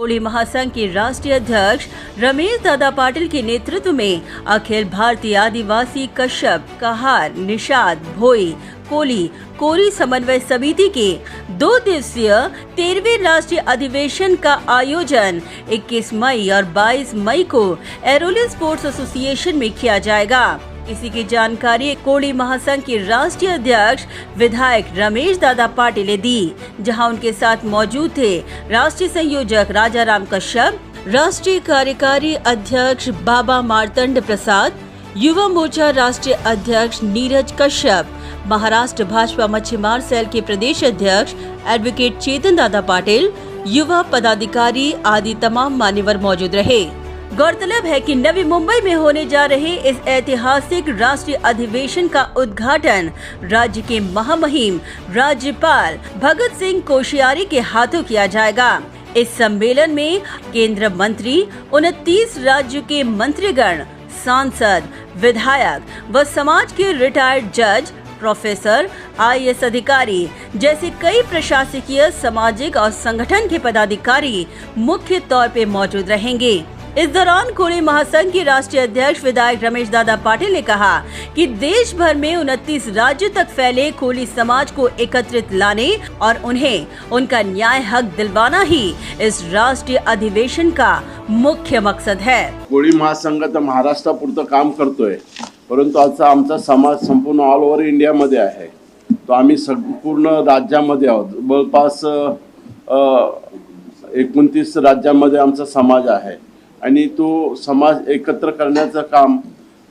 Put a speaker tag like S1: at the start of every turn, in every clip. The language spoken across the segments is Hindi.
S1: कोली महासंघ के राष्ट्रीय अध्यक्ष रमेश दादा पाटिल के नेतृत्व में अखिल भारतीय आदिवासी कश्यप, कहार, निषाद, भोई, कोली, कोरी समन्वय समिति के 2 दिवसीय 13वें राष्ट्रीय अधिवेशन का आयोजन 21 मई और 22 मई को एरोली स्पोर्ट्स एसोसिएशन में किया जाएगा। इसी की जानकारी कोली महासंघ के राष्ट्रीय अध्यक्ष विधायक रमेश दादा पाटिल ने दी, जहां उनके साथ मौजूद थे राष्ट्रीय संयोजक राजाराम कश्यप, राष्ट्रीय कार्यकारी अध्यक्ष बाबा मार्तंड प्रसाद, युवा मोर्चा राष्ट्रीय अध्यक्ष नीरज कश्यप, महाराष्ट्र भाजपा मच्छीमार सेल के प्रदेश अध्यक्ष एडवोकेट चेतन दादा पाटिल, युवा पदाधिकारी आदि तमाम मान्यवर मौजूद रहे। गौरतलब है कि नवी मुंबई में होने जा रहे इस ऐतिहासिक राष्ट्रीय अधिवेशन का उद्घाटन राज्य के महामहिम राज्यपाल भगत सिंह कोश्यारी के हाथों किया जाएगा। इस सम्मेलन में केंद्र मंत्री, 29 राज्यों के मंत्रीगण, सांसद, विधायक व समाज के रिटायर्ड जज, प्रोफेसर, IAS अधिकारी जैसे कई प्रशासकीय, सामाजिक और संगठन के पदाधिकारी मुख्य तौर पे मौजूद रहेंगे। इस दौरान कोली महासंघ के राष्ट्रीय अध्यक्ष विधायक रमेश दादा पाटिल ने कहा कि देश भर में 29 राज्यों तक फैले कोली समाज को एकत्रित लाने और उन्हें उनका न्याय हक दिलवाना ही इस राष्ट्रीय अधिवेशन का मुख्य मकसद है।
S2: कोली महासंघ तर महाराष्ट्रापुरतं काम करतोय, परंतु आमचा समाज संपूर्ण ऑल ओव्हर इंडियामध्ये आहे। तो आम्ही संपूर्ण राज्यामध्ये आहोत। जवळपास 29 राज्यांमध्ये आमचा समाज आहे आणि तो समाज एकत्र करण्याचं काम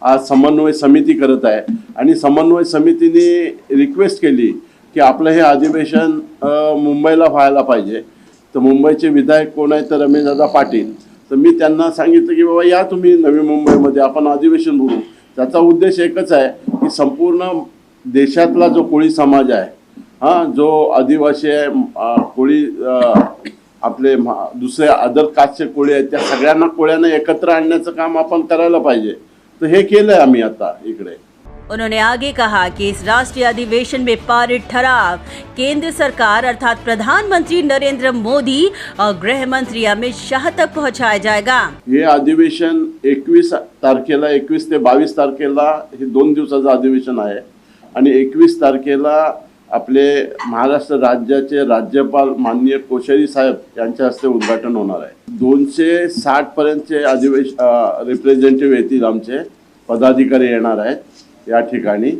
S2: आज समन्वय समिती करत आहे। आणि समन्वय समितीने रिक्वेस्ट केली की आपलं हे अधिवेशन मुंबईला व्हायला पाहिजे। तर मुंबईचे विधायक कोण आहे तर रमेशदादा पाटील। तर मी त्यांना सांगितलं की बाबा या तुम्ही नवी मुंबईमध्ये आपण अधिवेशन भरू। त्याचा उद्देश एकच आहे की संपूर्ण देशातला जो कोळी समाज आहे, जो आदिवासी आहे, कोळी आपले दुसरे अदर कास्टचे कोळी आहेत, त्या सगळ्यांना कोळ्यांना एकत्र आणण्याचं काम आपण करायला पाहिजे। तो हे केलंय आम्ही आता इकडे।
S1: उन्होंने आगे कहा कि इस राष्ट्रीय अधिवेशन में पारित ठराव केंद्र सरकार अर्थात प्रधानमंत्री नरेंद्र मोदी और गृह मंत्री अमित शाह तक पहुंचाया जाएगा।
S2: हे अधिवेशन 21 तारखेला 21 ते 22 तारखेला हे 2 दिवसाचं अधिवेशन आहे आणि 21 तारखेला आपले महाराष्ट्र राज्याचे राज्यपाल माननीय कोश्यारी साहेब यांच्या हस्ते उद्घाटन होणार आहे। 260 पर्यंतचे रिप्रेझेंटेटिव्ह येतील, आमचे पदाधिकारी येणार आहेत या ठिकाणी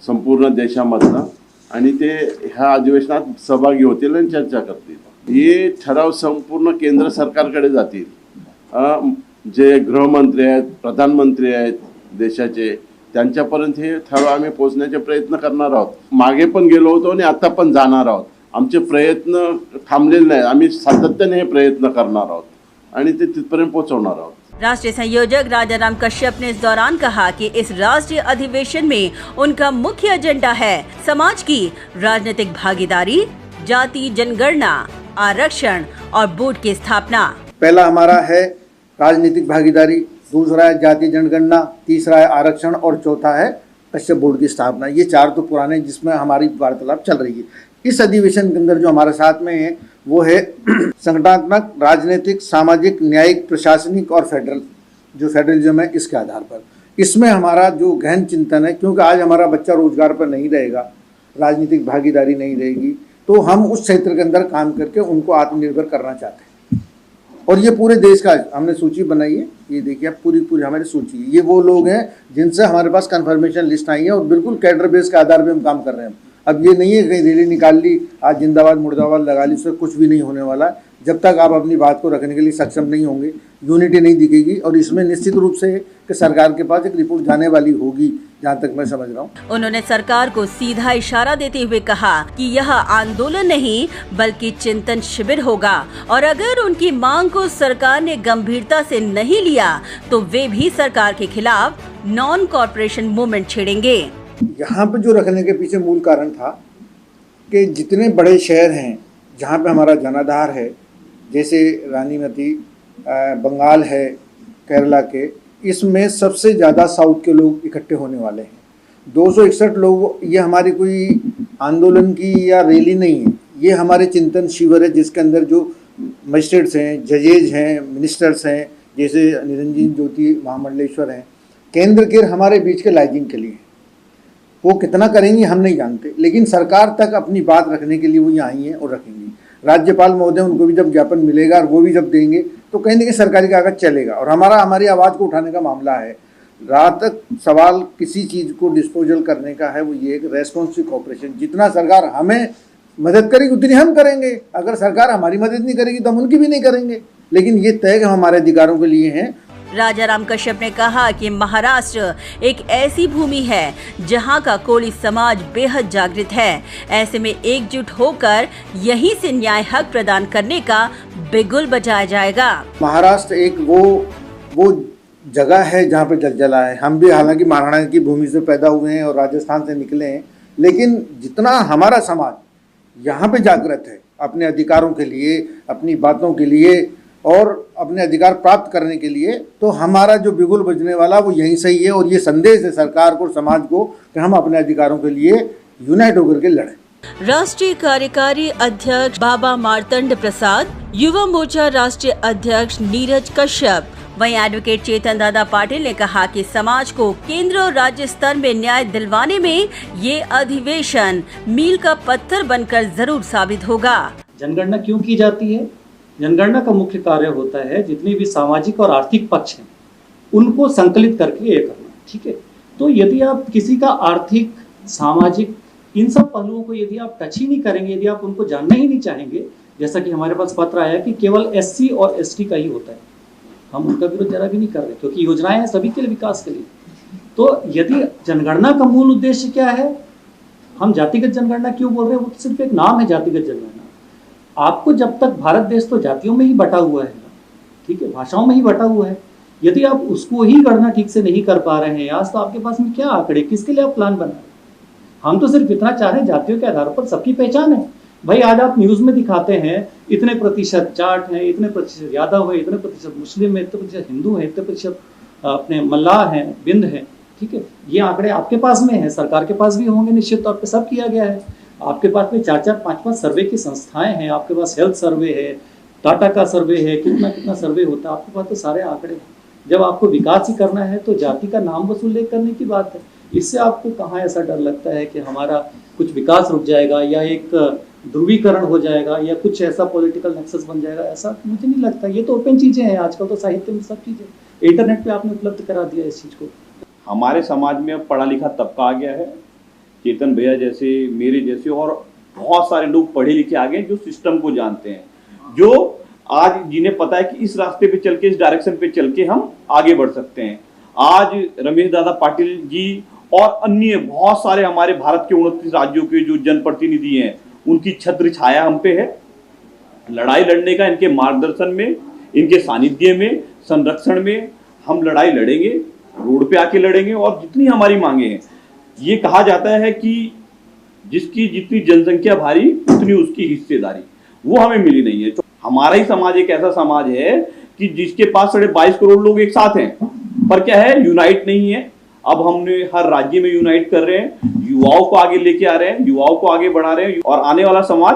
S2: संपूर्ण देशामधनं आणि ते ह्या अधिवेशनात सहभागी होतील आणि चर्चा करतील। हे ठराव संपूर्ण केंद्र सरकारकडे जातील। जे गृहमंत्री आहेत, प्रधानमंत्री आहेत देशाचे, त्यांच्यापर्यंत हे ठराव आम्ही पोहोचण्याचे प्रयत्न करणार आहोत। मागे पण गेलो होतो आणि आता पण जाणार आहोत। आमचे प्रयत्न थांबलेले नाही, आम्ही सातत्याने हे प्रयत्न करणार आहोत आणि ते तिथपर्यंत पोहोचवणार आहोत।
S1: राष्ट्रीय संयोजक राजाराम कश्यप ने इस दौरान कहा कि इस राष्ट्रीय अधिवेशन में उनका मुख्य एजेंडा है समाज की राजनीतिक भागीदारी, जाति जनगणना, आरक्षण और बोर्ड की स्थापना।
S3: पहला हमारा है राजनीतिक भागीदारी, दूसरा है जाति जनगणना, तीसरा है आरक्षण और चौथा है कश्यप बोर्ड की स्थापना। ये 4 तो पुराने जिसमें हमारी वार्तालाप चल रही है। इस अधिवेशन के अंदर जो हमारे साथ में है वो है संगठनात्मक, राजनीतिक, सामाजिक, न्यायिक, प्रशासनिक और फेडरल, जो फेडरलिज्म है इसके आधार पर। इसमें हमारा जो गहन चिंतन है, क्योंकि आज हमारा बच्चा रोजगार पर नहीं रहेगा, राजनीतिक भागीदारी नहीं रहेगी, तो हम उस क्षेत्र के अंदर काम करके उनको आत्मनिर्भर करना चाहते हैं। और ये पूरे देश का हमने सूची बनाई है, ये देखिए आप पूरी हमारी सूची है। ये वो लोग हैं जिनसे हमारे पास कन्फर्मेशन लिस्ट आई है और बिल्कुल कैडर बेस के आधार पे हम काम कर रहे हैं। अब ये नहीं है कहीं रैली निकाल ली, आज जिंदाबाद मुर्दाबाद लगा ली, उससे कुछ भी नहीं होने वाला। जब तक आप अपनी बात को रखने के लिए सक्षम नहीं होंगे, यूनिटी नहीं दिखेगी। और इसमें निश्चित रूप से कि सरकार के पास एक रिपोर्ट जाने वाली होगी, जहाँ तक मैं समझ रहा हूँ।
S1: उन्होंने सरकार को सीधा इशारा देते हुए कहा कि यह आंदोलन नहीं बल्कि चिंतन शिविर होगा और अगर उनकी मांग को सरकार ने गंभीरता से नहीं लिया तो वे भी सरकार के खिलाफ नॉन कॉर्पोरेशन मूवमेंट छेड़ेंगे।
S3: यहाँ पे जो रखने के पीछे मूल कारण था कि जितने बड़े शहर हैं जहाँ पे हमारा जनाधार है, जैसे रानीमती, बंगाल है, केरला के, इसमें सबसे ज़्यादा साउथ के लोग इकट्ठे होने वाले हैं। 261 लोग, ये हमारी कोई आंदोलन की या रैली नहीं है, ये हमारे चिंतन शिविर है जिसके अंदर जो मजिस्ट्रेट्स हैं, जजेज हैं, मिनिस्टर्स हैं, जैसे निरंजन ज्योति महामंडलेश्वर हैं, केंद्र के हमारे बीच के लाइजिंग के लिए। वो कितना करेंगी हम नहीं जानते, लेकिन सरकार तक अपनी बात रखने के लिए वो यहाँ आई हैं और रखेंगी। राज्यपाल महोदय उनको भी जब ज्ञापन मिलेगा और वो भी जब देंगे तो कहेंगे कि सरकारी कागज चलेगा। और हमारी आवाज़ को उठाने का मामला है। रात तक सवाल किसी चीज़ को डिस्पोजल करने का है, वो ये एक रेस्पॉन्सिव कॉपरेशन। जितना सरकार हमें मदद करेगी उतनी हम करेंगे, अगर सरकार हमारी मदद नहीं करेगी तो हम उनकी भी नहीं करेंगे, लेकिन ये तय हम हमारे अधिकारों के लिए हैं।
S1: राजाराम कश्यप ने कहा कि महाराष्ट्र एक ऐसी भूमि है जहां का कोली समाज बेहद जागृत है। ऐसे में एकजुट होकर यहीं से न्याय हक प्रदान करने का बिगुल बजाया जाएगा।
S3: महाराष्ट्र एक वो जगह है जहाँ पे जलजला है। हम भी हालांकि महाराणा की भूमि से पैदा हुए हैं और राजस्थान से निकले हैं, लेकिन जितना हमारा समाज यहाँ पे जागृत है अपने अधिकारों के लिए, अपनी बातों के लिए और अपने अधिकार प्राप्त करने के लिए, तो हमारा जो बिगुल बजने वाला वो यहीं से ही है। और ये संदेश है सरकार को, समाज को, कि हम अपने अधिकारों के लिए यूनाइट होकर के लड़ें।
S1: राष्ट्रीय कार्यकारी अध्यक्ष बाबा मार्तंड प्रसाद, युवा मोर्चा राष्ट्रीय अध्यक्ष नीरज कश्यप, वहीं एडवोकेट चेतन दादा पाटिल ने कहा कि समाज को केंद्र और राज्य स्तर में न्याय दिलवाने में ये अधिवेशन मील का पत्थर बनकर जरूर साबित होगा।
S4: जनगणना क्यों की जाती है? जनगणना का मुख्य कार्य होता है जितने भी सामाजिक और आर्थिक पक्ष हैं उनको संकलित करके ये करना। ठीक है, तो यदि आप किसी का आर्थिक, सामाजिक, इन सब पहलुओं को यदि आप टच ही नहीं करेंगे, यदि आप उनको जानना ही नहीं चाहेंगे, जैसा कि हमारे पास पत्र आया कि केवल SC और ST का ही होता है, हम उनका विरोध जरा भी नहीं कर रहे, क्योंकि योजनाएं हैं सभी के लिए, विकास के लिए। तो यदि जनगणना का मूल उद्देश्य क्या है, हम जातिगत जनगणना क्यों बोल रहे हैं? वो तो सिर्फ एक नाम है, जातिगत जनगणना। आपको जब तक भारत देश तो जातियों में ही बटा हुआ है, ठीक है, भाषाओं में ही बटा हुआ है, यदि आप उसको ही गणना ठीक से नहीं कर पा रहे हैं आज, तो आपके पास में क्या आंकड़े, किसके लिए आप प्लान बना रहे हैं? हम तो सिर्फ इतना चाह रहे हैं जातियों के आधार पर सबकी पहचान है। भाई आज आप न्यूज में दिखाते हैं इतने प्रतिशत जाट हैं, इतने प्रतिशत यादव है, इतने प्रतिशत मुस्लिम है, इतने प्रतिशत हिंदू है, इतने प्रतिशत अपने मल्लाह हैं, बिंद हैं, ठीक है, ये आंकड़े आपके पास में है, सरकार के पास भी होंगे, निश्चित तौर पे सब किया गया है। आपके पास में 4-4, 5-5 सर्वे की संस्थाएं हैं, आपके पास हेल्थ सर्वे है, टाटा का सर्वे है, कितना कितना सर्वे होता है, आपके पास तो सारे आंकड़े हैं। जब आपको विकास ही करना है तो जाति का नाम बस उल्लेख करने की बात है। इससे आपको कहाँ ऐसा डर लगता है कि हमारा कुछ विकास रुक जाएगा या एक ध्रुवीकरण हो जाएगा या कुछ ऐसा पॉलिटिकल नेक्सस बन जाएगा? ऐसा मुझे नहीं लगता। ये तो ओपन चीजें हैं, आजकल तो साहित्य में सब चीजें इंटरनेट पे आपने उपलब्ध करा दिया इस चीज को।
S5: हमारे समाज में अब पढ़ा लिखा तबका आ गया है, चेतन भैया जैसे, मेरे जैसे और बहुत सारे लोग पढ़े लिखे आ गए जो सिस्टम को जानते हैं, जो आज जिन्हें पता है कि इस रास्ते पे चल के, इस डायरेक्शन पे चल के हम आगे बढ़ सकते हैं। आज रमेश दादा पाटिल जी और अन्य बहुत सारे हमारे भारत के 29 राज्यों के जो जनप्रतिनिधि हैं, उनकी छत्र छाया हम पे है। लड़ाई लड़ने का इनके मार्गदर्शन में, इनके सानिध्य में, संरक्षण में हम लड़ाई लड़ेंगे, रोड पे आके लड़ेंगे और जितनी हमारी मांगे हैं। ये कहा जाता है कि जिसकी जितनी जनसंख्या भारी उतनी उसकी हिस्सेदारी, वो हमें मिली नहीं है। तो हमारा ही समाज एक ऐसा समाज है कि जिसके पास 22.5 करोड़ लोग एक साथ हैं, पर क्या है, यूनाइट नहीं है। अब हमने हर राज्य में यूनाइट कर रहे हैं, युवाओं को आगे लेके आ रहे हैं, युवाओं को आगे बढ़ा रहे हैं और आने वाला समाज,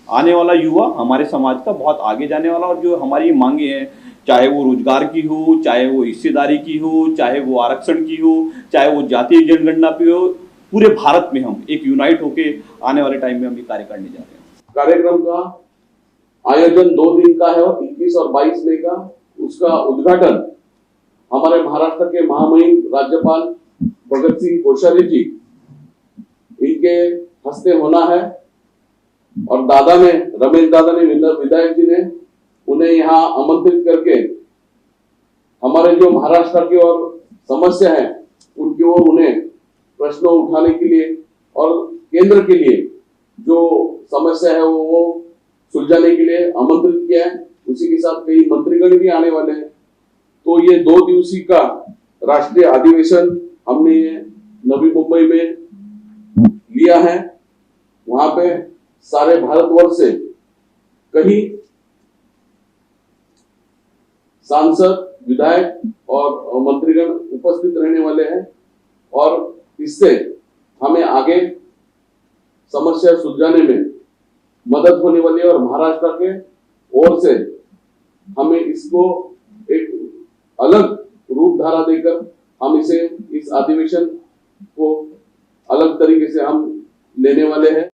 S5: आने वाला युवा हमारे समाज का बहुत आगे जाने वाला। और जो हमारी मांगे हैं, चाहे वो रोजगार की हो, चाहे वो हिस्सेदारी की हो, चाहे वो आरक्षण की हो, चाहे वो जातीय जनगणना पे हो, पूरे भारत में हम एक यूनाइट होके आने वाले टाइम में हम ये कार्य करने जा रहे हैं।
S2: कार्यक्रम का आयोजन 2 दिन का है और 21 और 22 मई का उसका उद्घाटन हमारे महाराष्ट्र के महामहिम राज्यपाल भगत सिंह कोश्यारी जी इनके हस्ते होना है। और दादा ने, रमेश दादा ने, विधायक जी ने उन्हें यहाँ आमंत्रित करके हमारे जो महाराष्ट्र की और समस्या है उनकी ओर उन्हें प्रश्न उठाने के लिए और केंद्र के लिए जो समस्या है वो सुलझाने के लिए आमंत्रित किया है। उसी के साथ कई मंत्रीगण भी आने वाले हैं। तो ये 2 दिवसीय का राष्ट्रीय अधिवेशन हमने नवी मुंबई में लिया है। वहां पे सारे भारतवर्ष से कई सांसद, विधायक और मंत्रीगण उपस्थित रहने वाले हैं और इससे हमें आगे समस्या सुलझाने में मदद होने वाली है और महाराष्ट्र के
S6: ओर से हमें इसको एक अलग रूप धारा देकर हम इसे इस अधिवेशन को अलग तरीके से हम लेने वाले हैं।